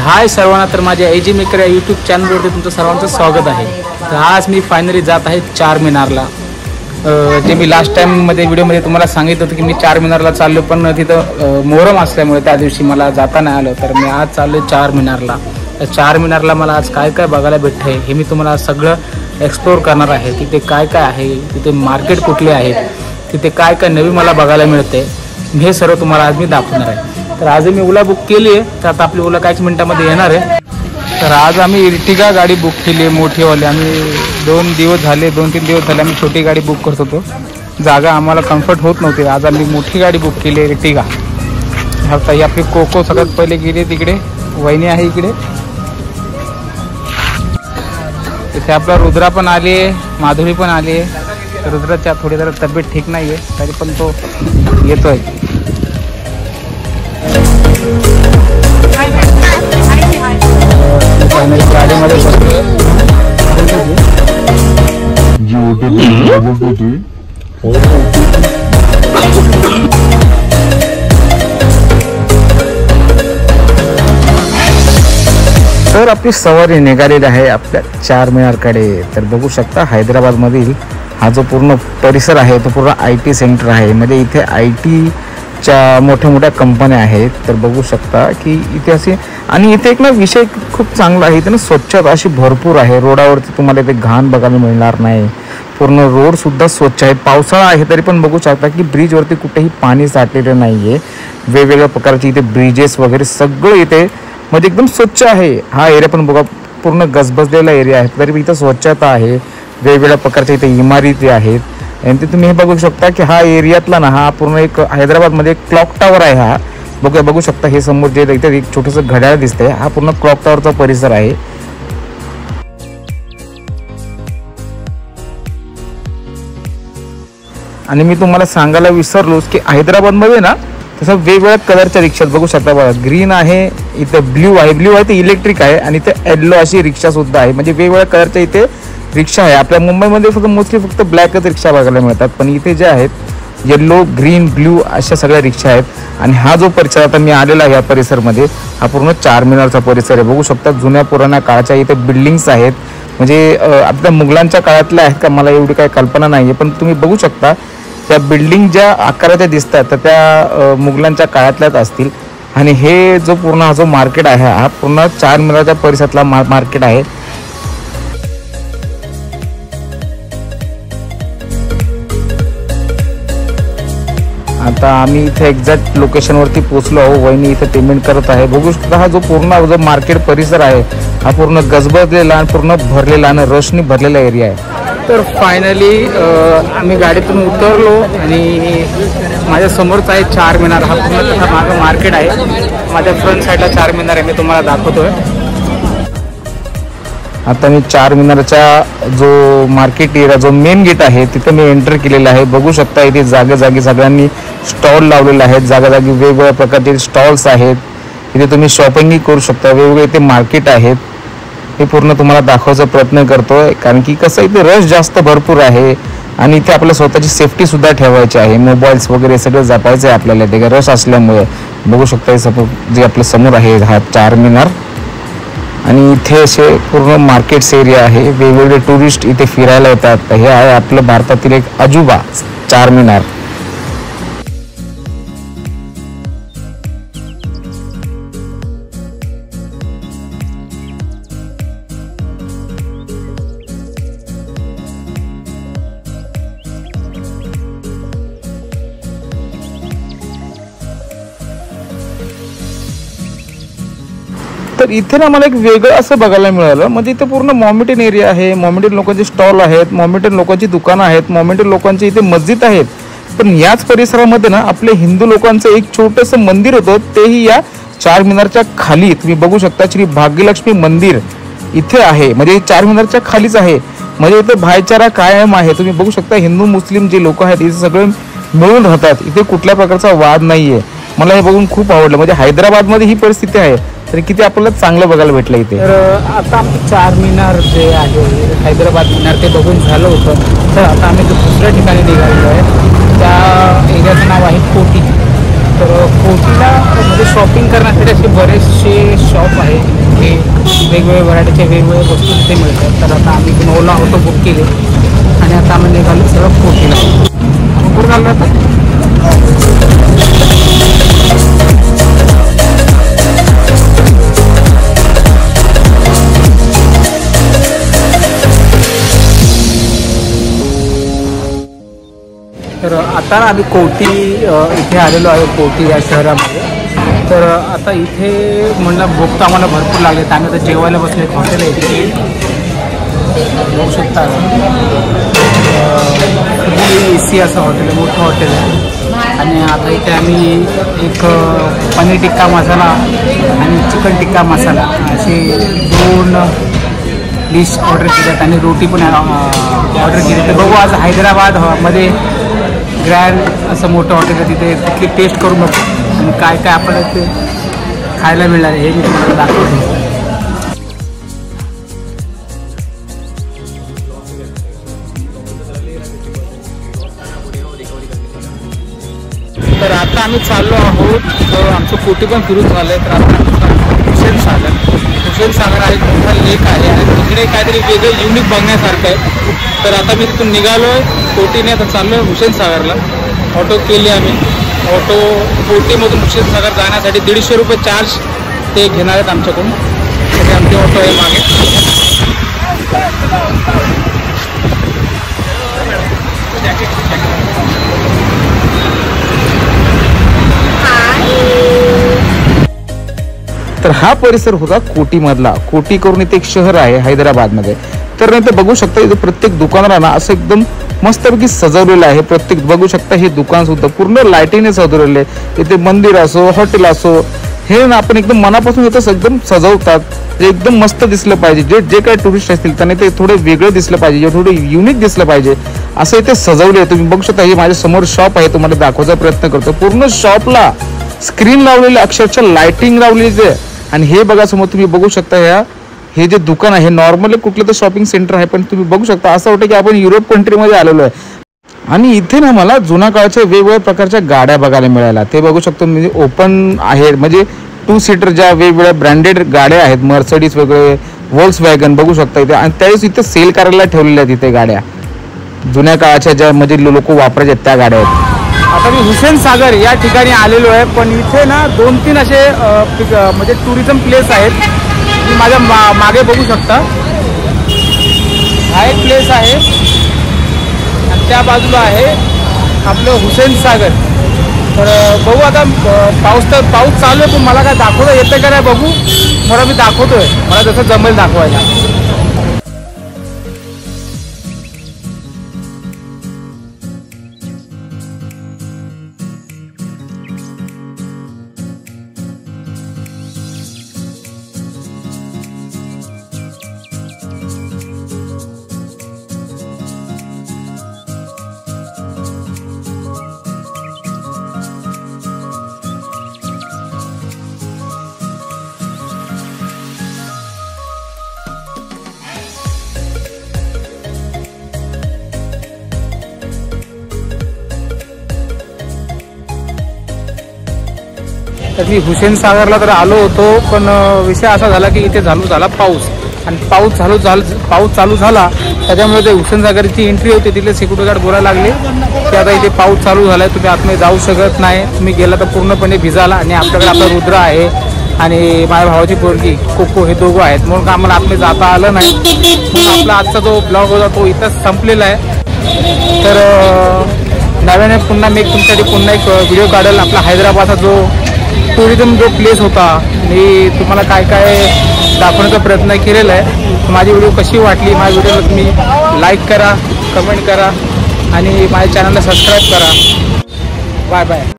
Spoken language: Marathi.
हाय सर्वांना, तर माझ्या एजी मेकर या यूट्यूब चॅनलवरती तुमचं सर्वांचं स्वागत आहे। तर आज मी फायनली जात आहे चार मिनारला। जे मी लास्ट टाईममध्ये व्हिडिओमध्ये तुम्हाला सांगितलं होतं की मी चार मिनारला चाललो, पण तिथं मोहरम असल्यामुळे त्या दिवशी मला जाता नाही आलं। तर मी आज चाललो चार मिनारला। तर चार मिनारला मला आज काय काय बघायला भेटतं आहे हे मी तुम्हाला सगळं एक्सप्लोर करणार आहे। तिथे काय काय आहे, तिथे मार्केट कुठले आहेत, तिथे काय काय नवीन मला बघायला मिळते, हे सर्व तुम्हाला आज मी दाखवणार आहे। तर आज मी ओला बुक केली आहे, तर आता आपली ओला काहीच मिनिटामध्ये येणार आहे। तर आज आम्ही इर्टिगा गाडी बुक केली आहे मोठीवाली। आम्ही 2-3 दिवस झाले आम्ही छोटी गाडी बुक करत होतो, जागा आम्हाला कम्फर्ट होत नव्हती। आज आम्ही मोठी गाडी बुक केली आहे इर्टिगा। आता ही आपली कोको सगळ्यात पहिले गेली तिकडे, वहिनी आहे इकडे, तिथे आपला रुद्रा पण आली आहे, माधुरी पण आली आहे। रुद्राच्या थोडी जरा तब्येत ठीक नाही आहे, तरी पण तो येतोय। गाडीमध्ये तर आपली सवारी निघालेली आहे आपल्या चार मिनारकडे। तर बघू शकता हैदराबाद मधील हा जो पूर्ण परिसर आहे तो पूर्ण IT सेंटर आहे। म्हणजे इथे IT च्या मोठ्या कंपन्या आहेत। तर बघू शकता की इथे असे, आणि इथे एक ना विषय खूप चांगला आहे, इथे ना स्वच्छता अशी भरपूर आहे। रोडावरती तुम्हाला इथे घाण बघायला मिळणार नाही, पूर्ण रोड सुद्धा स्वच्छ आहेत। पावसाळा आहे तरी पण बघू शकता की ब्रिजवरती कुठेही पाणी साठलेलं नाही आहे। वेगवेगळ्या प्रकारचे इथे ब्रिजेस वगैरे सगळं इथे म्हणजे एकदम स्वच्छ आहे। हा एरिया पण बघा पूर्ण गजबजलेला एरिया आहे, तरी इथं स्वच्छता आहे। वेगवेगळ्या प्रकारच्या इथे इमारती आहेत, आणि ते तुम्ही हे बघू शकता की हा एरियातला ना हा पूर्ण एक हैदराबादमध्ये एक क्लॉक टावर आहे। हा बघू शकता, हे समोर जे इथे एक छोटंसं घड्याळ दिसतंय, हा पूर्ण क्लॉक टावरचा परिसर आहे। आणि मी तुम्हाला सांगायला विसरलोच की हैदराबादमध्ये ना तसं वेगवेगळ्या कलरच्या रिक्षा बघू शकता बघा। ग्रीन आहे, इथं ब्ल्यू आहे ते इलेक्ट्रिक आहे, आणि इथे येल्लो अशी रिक्षा सुद्धा आहे। म्हणजे वेगवेगळ्या कलरच्या इथे रिक्षा आहे। आपल्या मुंबईमध्ये मोस्टली फक्त ब्लॅकच रिक्षा बघायला मिळतात, पण इथे जे आहेत येल्लो, ग्रीन, ब्ल्यू अशा सगळ्या रिक्षा आहेत। आणि हा जो परिसर आता मी आलेला आहे या परिसरमध्ये, हा पूर्ण चार मिनारचा परिसर आहे। बघू शकता जुन्या पुराण्या काळाच्या इथे बिल्डिंग्स आहेत। म्हणजे आपल्या मुघलांच्या काळातल्या आहेत का मला एवढी काही कल्पना नाही आहे, पण तुम्ही बघू शकता त्या बिल्डिंग ज्या आकाराच्या दिसतात तर त्या मुघलांच्या काळातल्याच असतील। आणि हे जो पूर्ण हा जो मार्केट आहे हा पूर्ण चार मिनारच्या परिसरातला मार्केट आहे। आता आम्ही इथे एक्झॅक्ट लोकेशनवरती पोहोचलो आहोत। वहिनी इथे पेमेंट करत आहे। बघू शकता हा जो पूर्ण जो मार्केट परिसर आहे हा पूर्ण गजबजलेला आणि पूर्ण भरलेला आणि रशनी भरलेला एरिया आहे। तर फायनली आम्ही गाडीतून उतरलो आणि माझ्या समोरच आहे चार मिनार। हा पूर्ण तसा माझं मार्केट आहे। माझ्या फ्रंट साईडला चार मिनार आहे, मी तुम्हाला दाखवतोय। आता मी चार मिनारच्या जो मार्केट एरिया जो मेन गेट आहे तिथे मी एंटर केलेला आहे। बघू शकता इथे जागोजागी सगळ्यांनी स्टॉल लावलेले आहेत, जागोजागी वेगवेगळ्या प्रकारचे स्टॉल्स आहेत। इथे तुम्ही शॉपिंगही करू शकता, वेगवेगळे इथे मार्केट आहेत। हे पूर्ण तुम्हाला दाखवायचा प्रयत्न करतोय, कारण की कसं इथे रश जास्त भरपूर आहे आणि इथे आपल्या स्वतःची सेफ्टी सुद्धा ठेवायची आहे। मोबाईल्स वगैरे सगळं जपायचं आहे आपल्याला इथे रश असल्यामुळे। बघू शकता हे जे आपल्या समोर आहे हा चार मिनार, आणि इथे असे पूर्ण मार्केट्स एरिया आहे। वेगवेगळे टुरिस्ट इथे फिरायला येतात। हे आहे आपलं भारतातील एक अजूबा चार मिनार। तर इथे ना मला एक वेगळं असं बघायला मिळालं, म्हणजे इथे पूर्ण मॉमेडियन एरिया आहे। मॉमेडियन लोकांचे स्टॉल आहेत, मॉमेडियन लोकांची दुकानं आहेत, मॉमेडियन लोकांची इथे मस्जिद आहेत। पण याच परिसरामध्ये ना आपले हिंदू लोकांचं एक छोटंसं मंदिर होतं, तेही या चार मिनारच्या खाली तुम्ही बघू शकता। श्री भाग्यलक्ष्मी मंदिर इथे आहे, म्हणजे चार मिनारच्या खालीच आहे। म्हणजे इथे भाईचारा कायम आहे। तुम्ही बघू शकता हिंदू मुस्लिम जे लोक आहेत इथे सगळे मिळून राहतात, इथे कुठल्या प्रकारचा वाद नाहीये। मला हे बघून खूप आवडलं। म्हणजे हैदराबादमध्ये ही परिस्थिती आहे, तर किती आपल्याला चांगलं बघायला भेटलं इथे। तर आता आम्ही चार मिनार जे आहे हैदराबाद मिनार ते बघून झालं होतं। तर आता आम्ही दुसऱ्या ठिकाणी निघालेलो आहे, त्या एरियाचं नाव आहे कोटी। तर कोटीला म्हणजे शॉपिंग करण्यासाठी असे बरेचसे शॉप आहे, हे वेगवेगळ्या व्हरायटीच्या वेगवेगळ्या वस्तू तिथे मिळतात. तर आता आम्ही ओला ऑटो बुक केले आणि आता आम्ही निघालो सगळं कोटीला. कुठं चाललो आता? तर आता आम्ही कोटी इथे आलेलो आहे, कोटी या शहरामध्ये. तर आता इथे म्हणलं भूक तर आम्हाला भरपूर लागले, तर आम्ही आता जेवायला बसले. एक हॉटेल आहे इथे, बघू शकता. AC असं हॉटेल आहे, मोठं हॉटेल आहे. आणि आता इथे आम्ही एक पनीर टिक्का मसाला आणि चिकन टिक्का मसाला असे 2 डिश ऑर्डर केल्यात आणि रोटी पण ऑर्डर केली. तर बघू आज हैदराबादमध्ये ग्रँड असं मोठं हॉटेल आहे, तिथे तिथली टेस्ट करून बघू आणि काय काय आपल्याला ते खायला मिळणार आहे हे मी तुम्हाला दाखवतो. तर आता आम्ही चाललो आहोत, आमचं कोटी पण फिरून झालं आहे. तर आता हुसेन सागर हा एक मोठा लेक आहे आणि तिकडे काहीतरी वेगळं युनिक बघण्यासारखं आहे. तर आता मी तिथून निघालो आहे कोटीने, आता चाललो आहे हुसेन सागरला. ऑटो केली आम्ही. ऑटो कोटीमधून हुसेन सागर जाण्यासाठी 150 रुपये चार्ज ते घेणार आहेत आमच्याकडून. तसे आमचे ऑटो आहे मागे. तर हा परिसर होता कोटीमधला. कोटी करून इथे एक शहर आहे हैदराबादमध्ये. तर नाही तर बघू शकता इथे प्रत्येक दुकानाला ना असं एकदम मस्तपैकी सजवलेलं आहे. प्रत्येक बघू शकता हे दुकान सुद्धा पूर्ण लाईटीने सजवलेले आहे. इथे मंदिर असो, हॉटेल असो, हे ना आपण एकदम मनापासून इथं एकदम सजवतात. जे एकदम मस्त दिसलं पाहिजे, जे काही टुरिस्ट असतील त्यांनी ते थोडे वेगळं दिसलं पाहिजे, जे थोडे युनिक दिसलं पाहिजे असं इथे सजवले आहे. तुम्ही बघू शकता हे माझ्या समोर शॉप आहे, तुम्हाला दाखवायचा प्रयत्न करतो. पूर्ण शॉपला स्क्रीन लावलेले, अक्षरशः लाइटिंग लावलेली आहे. आणि हे बघा समोर तुम्ही बघू शकता हे जे दुकान आहे नॉर्मली कुठलं तर शॉपिंग सेंटर आहे, पण तुम्ही बघू शकता असं वाटतं की आपण युरोप कंट्रीमध्ये आलेलो आहे. आणि इथे ना मला जुन्या काळच्या वेगवेगळ्या प्रकारच्या गाड्या बघायला मिळाल्या. ते बघू शकतो म्हणजे ओपन आहे, म्हणजे 2 सीटर ज्या वेगवेगळ्या ब्रँडेड गाड्या आहेत, मर्सिडीज वगैरे, व्होल्क्सवॅगन बघू शकता इथे. आणि त्यावेळेस इथे सेल करायला ठेवलेल्या आहेत इथे गाड्या, जुन्या काळाच्या ज्या म्हणजे लोक वापरायचे त्या गाड्या आहेत. आता मी हुसेन सागर या ठिकाणी आलेलो आहे, पण इथे ना 2-3 असे म्हणजे टुरिझम प्लेस आहेत. तुम्ही माझ्या मागे बघू शकता, हा एक प्लेस आहे आणि त्या बाजूला आहे आपलं हुसेन सागर. तर बघू आता पाऊस चालू आहे, पण मला काय दाखवता येतं का नाही बघू. मला मी दाखवतोय, मला जसं जमेल दाखवायला. तर मी हुसेन सागरला तर आलो होतो, पण विषय असा झाला की इथे झाला पाऊस. आणि पाऊस चालू झाला त्याच्यामुळे ते हुसेन सागरची एंट्री होती, तिथले सिक्युरिटी गार्ड बोलायला लागले की आता इथे पाऊस चालू झालाय, तुम्ही आतमध्ये जाऊ शकत नाही, तुम्ही गेला तर पूर्णपणे भिजाला. आणि आपल्याकडे आपला रुद्र आहे आणि माझ्या भावाची पोरगी कोको, हे दोघं आहेत, म्हणून आम्हाला आतमध्ये जाता आलं नाही. म्हणून आपला आजचा जो ब्लॉग होता तो इथंच संपलेला आहे. तर नव्याने पुन्हा मी तुमच्यासाठी पुन्हा एक व्हिडिओ काढेल आपला हैदराबादचा जो टुरिझम जो प्लेस होता, मी तुम्हाला काय काय दाखवण्याचा प्रयत्न केलेला आहे. माझी व्हिडिओ कशी वाटली, माझ्या व्हिडिओला तुम्ही लाईक करा, कमेंट करा आणि माझ्या चॅनलला सबस्क्राईब करा. Bye bye.